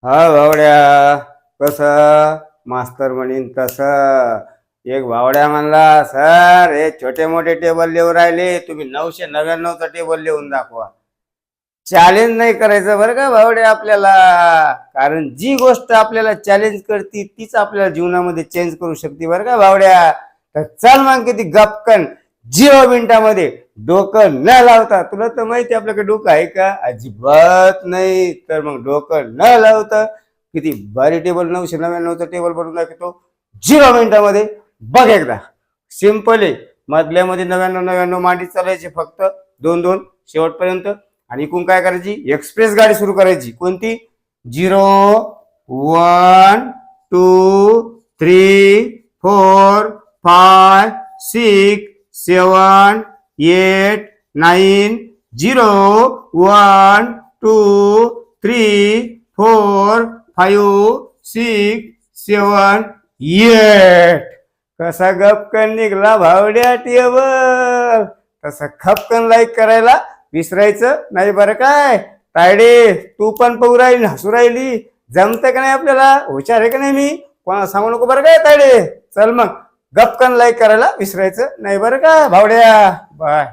हा भावड्या, कसं मास्तर म्हणीन तसं. एक भावड्या म्हणला, सर हे छोटे मोठे टेबल लिहून राहिले, तुम्ही 999चा टेबल लिहून दाखवा. चॅलेंज नाही करायचं बरं का भावड्या आपल्याला, कारण जी गोष्ट आपल्याला चॅलेंज करते तीच आपल्याला जीवनामध्ये चेंज करू शकते बरं का भावड्या. तर चल मग किती गपकन 0 मिनिटामध्ये डोकं न लावता, तुला तर माहिती आपल्याकडे डोकं आहे का? अजिबात नाही. तर मग डोकं न लावता किती भारी टेबल 999चा टेबल बनवून दाखवतो 0 मिनिटामध्ये. बघ एकदा, सिंपल आहे. मधल्यामध्ये 99 मांडी चालायची, फक्त 2-2 शेवटपर्यंत. आणि इकडून काय करायची, एक्सप्रेस गाडी सुरू करायची. कोणती? 0 1 2 3 4 5 6 7 8 9 0 1 2 3 4 5 6 7 8. कसा गपकन निघला भावड्या टेबल. तसा खपकन लाईक करायला विसरायचं नाही बरं काय. तायडे, तू पण पाहू राहिली, हसू राहिली. जमतं का नाही आपल्याला? हुशार आहे का नाही मी? कोणाला सांगू नको बरं काय तायडे. चल मग, गपकन लाईक करायला विसरायचं नाही बरं का भावड्या. बाय.